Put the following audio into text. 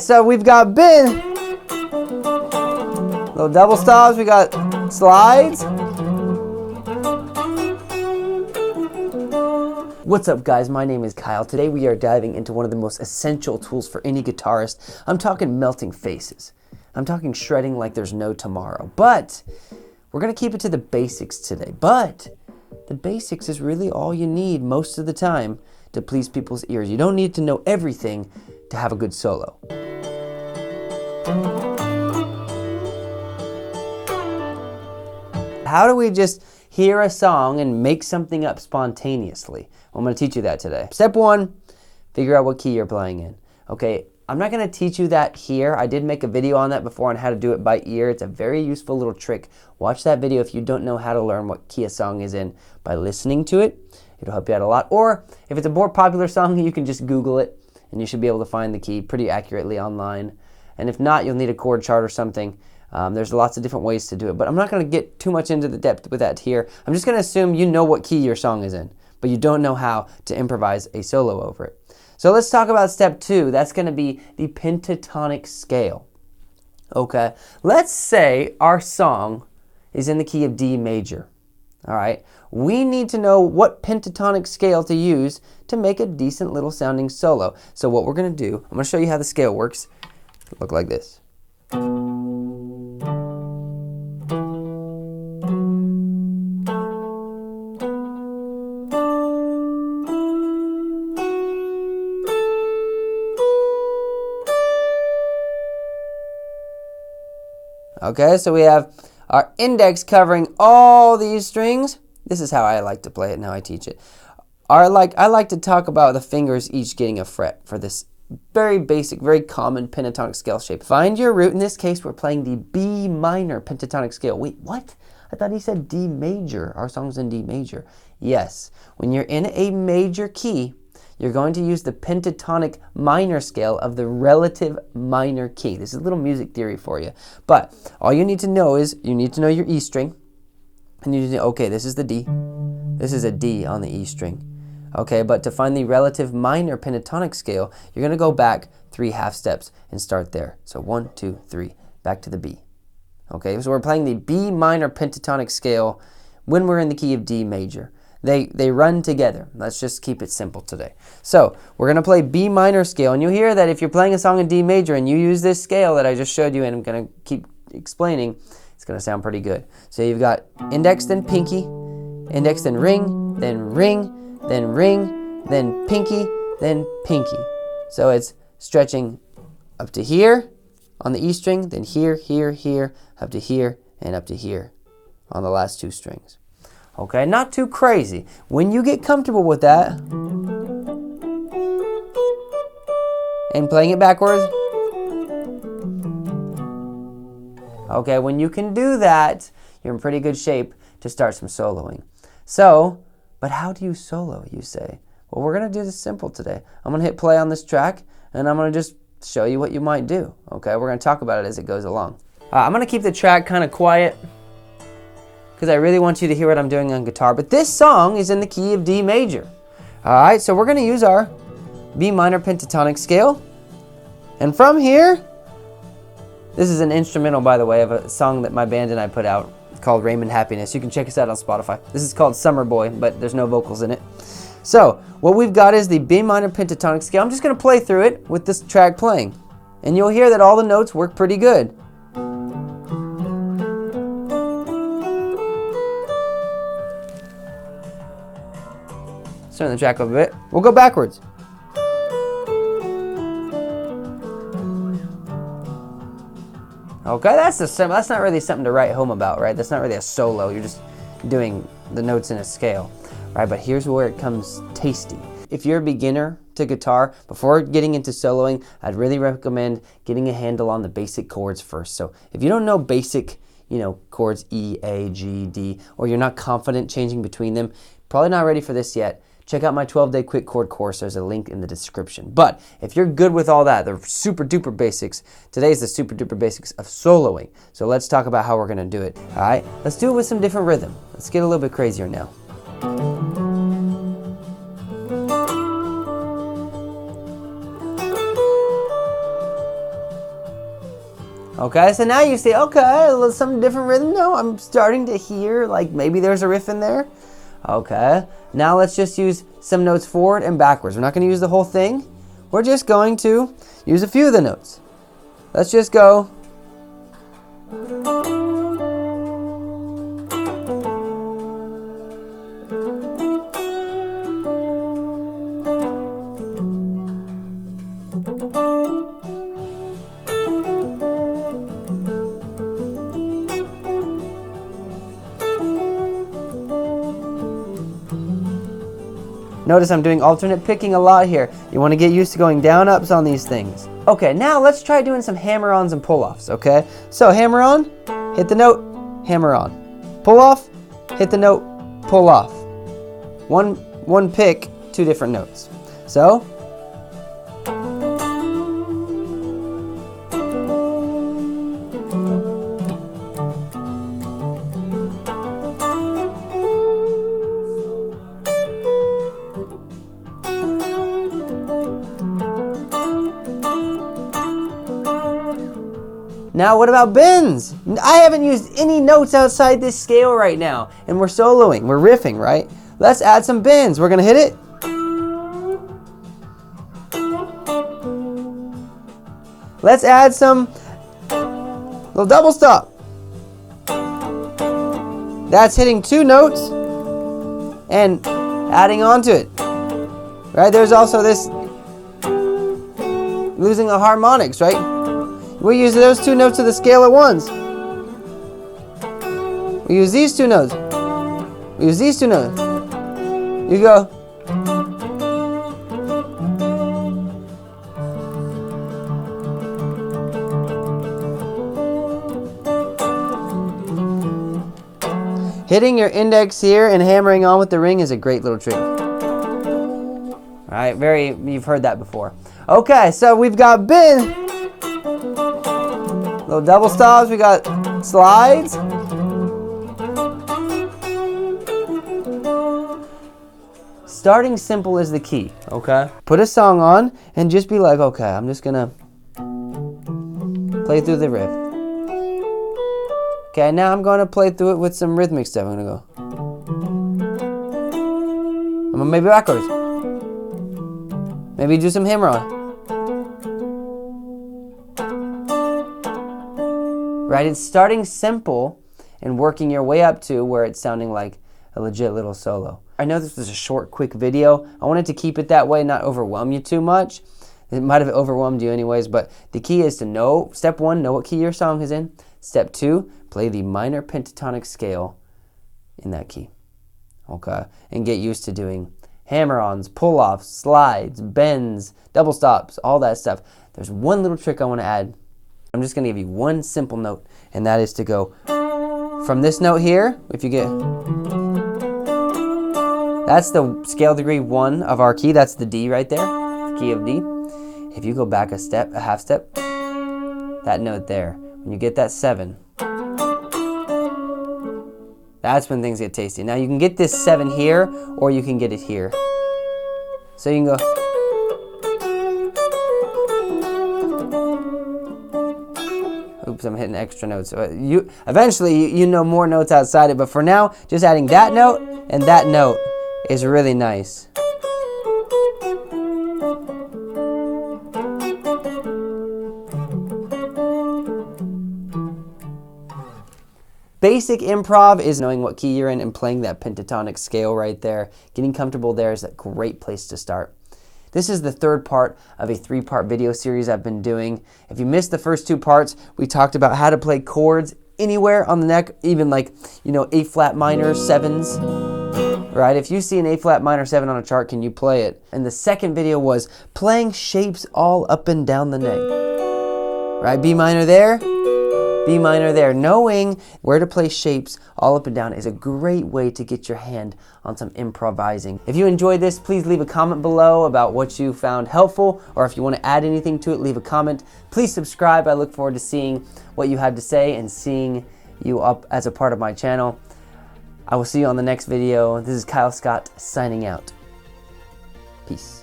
So we've got bend, little double stops, we got slides. What's up guys, my name is Kyle. Today we are diving into one of the most essential tools for any guitarist. I'm talking melting faces. I'm talking shredding like there's no tomorrow. But we're gonna keep it to the basics today. But the basics is really all you need most of the time to please people's ears. You don't need to know everything to have a good solo. How do we just hear a song and make something up spontaneously? I'm going to teach you that today. Step one, figure out what key you're playing in. Okay, I'm not going to teach you that here. I did make a video on that before on how to do it by ear. It's a very useful little trick. Watch that video if you don't know how to learn what key a song is in by listening to it. It'll help you out a lot. Or if it's a more popular song, you can just Google it and you should be able to find the key pretty accurately online. And if not, you'll need a chord chart or something. There's lots of different ways to do it, but I'm not going to get too much into the depth with that here. I'm just going to assume you know what key your song is in, but you don't know how to improvise a solo over it. So let's talk about step two. That's going to be the pentatonic scale. Okay, let's say our song is in the key of D major. All right, we need to know what pentatonic scale to use to make a decent little sounding solo. So what we're going to do, I'm going to show you how the scale works. It'll look like this. Okay, so we have our index covering all these strings. This is how I like to play it and how I teach it. I like to talk about the fingers each getting a fret for this very basic, very common pentatonic scale shape. Find your root. In this case, we're playing the B minor pentatonic scale. Wait, what? I thought he said D major. Our song's in D major. Yes, when you're in a major key, you're going to use the pentatonic minor scale of the relative minor key. This is a little music theory for you. But all you need to know is you need to know your E string. And you need to know, okay, this is the D. This is a D on the E string. Okay, but to find the relative minor pentatonic scale, you're going to go back 3 half steps and start there. So 1, 2, 3, back to the B. Okay, so we're playing the B minor pentatonic scale when we're in the key of D major. They run together. Let's just keep it simple today. So we're going to play B minor scale, and you'll hear that if you're playing a song in D major and you use this scale that I just showed you and I'm going to keep explaining, it's going to sound pretty good. So you've got index, then pinky, index, then ring, then ring, then ring, then pinky, then pinky. So it's stretching up to here on the E string, then here, here, here, up to here, and up to here on the last 2 strings. Okay, not too crazy. When you get comfortable with that, and playing it backwards, okay, when you can do that, you're in pretty good shape to start some soloing. So, but how do you solo, you say? Well, we're going to do this simple today. I'm going to hit play on this track, and I'm going to just show you what you might do. Okay, we're going to talk about it as it goes along. I'm going to keep the track kind of quiet, because I really want you to hear what I'm doing on guitar. But this song is in the key of D major. All right, so we're going to use our B minor pentatonic scale. And from here, this is an instrumental, by the way, of a song that my band and I put out called Raymond Happiness. You can check us out on Spotify. This is called Summer Boy, but there's no vocals in it. So what we've got is the B minor pentatonic scale. I'm just going to play through it with this track playing. And you'll hear that all the notes work pretty good. Turn the track up a bit. We'll go backwards. Okay, that's not really something to write home about, right? That's not really a solo. You're just doing the notes in a scale, right? But here's where it comes tasty. If you're a beginner to guitar, before getting into soloing, I'd really recommend getting a handle on the basic chords first. So if you don't know basic, chords E, A, G, D, or you're not confident changing between them, probably not ready for this yet. Check out my 12-day quick chord course. There's a link in the description. But if you're good with all that, the super duper basics, today's the super duper basics of soloing. So let's talk about how we're going to do it. All right, let's do it with some different rhythm. Let's get a little bit crazier now. Okay, so now you say, okay, some different rhythm. No, I'm starting to hear like maybe there's a riff in there. Okay, now let's just use some notes forward and backwards. We're not going to use the whole thing. We're just going to use a few of the notes. Let's just go. Notice I'm doing alternate picking a lot here. You want to get used to going down ups on these things. Okay, now let's try doing some hammer-ons and pull-offs, okay? So hammer on, hit the note, hammer on. Pull off, hit the note, pull off. One pick, two different notes. So now what about bends? I haven't used any notes outside this scale right now. And we're soloing, we're riffing, right? Let's add some bends. We're gonna hit it. Let's add some little double stop. That's hitting two notes and adding on to it. Right, there's also this losing the harmonics, right? We use those two notes of the scale at once. We use these two notes. We use these two notes. You go. Hitting your index here and hammering on with the ring is a great little trick. All right, you've heard that before. Okay, so we've got bend. Little double stops, we got slides. Starting simple is the key, okay? Put a song on and just be like, okay, I'm just gonna play through the riff. Okay, now I'm gonna play through it with some rhythmic stuff. I'm gonna go. I'm gonna maybe backwards. Maybe do some hammer on. Right, it's starting simple and working your way up to where it's sounding like a legit little solo. I know this was a short, quick video. I wanted to keep it that way, not overwhelm you too much. It might have overwhelmed you anyways, but the key is to know, step one, know what key your song is in. Step two, play the minor pentatonic scale in that key, okay? And get used to doing hammer-ons, pull-offs, slides, bends, double stops, all that stuff. There's one little trick I want to add. I'm just going to give you one simple note, and that is to go from this note here. If you get, that's the scale degree 1 of our key. That's the D right there, the key of D. If you go back a step, a half step, that note there, when you get that 7, that's when things get tasty. Now you can get this 7 here, or you can get it here. So you can go. Oops, I'm hitting extra notes. Eventually you know more notes outside it, but for now, just adding that note and that note is really nice. Basic improv is knowing what key you're in and playing that pentatonic scale right there. Getting comfortable there is a great place to start. This is the third part of a 3-part video series I've been doing. If you missed the first 2 parts, we talked about how to play chords anywhere on the neck, even like, you know, A flat minor 7s, right? If you see an A flat minor 7 on a chart, can you play it? And the second video was playing shapes all up and down the neck, right? B minor there, B minor there. Knowing where to play shapes all up and down is a great way to get your hand on some improvising. If you enjoyed this, please leave a comment below about what you found helpful, or if you want to add anything to it, leave a comment. Please subscribe. I look forward to seeing what you have to say and seeing you up as a part of my channel. I will see you on the next video. This is Kyle Scott signing out. Peace.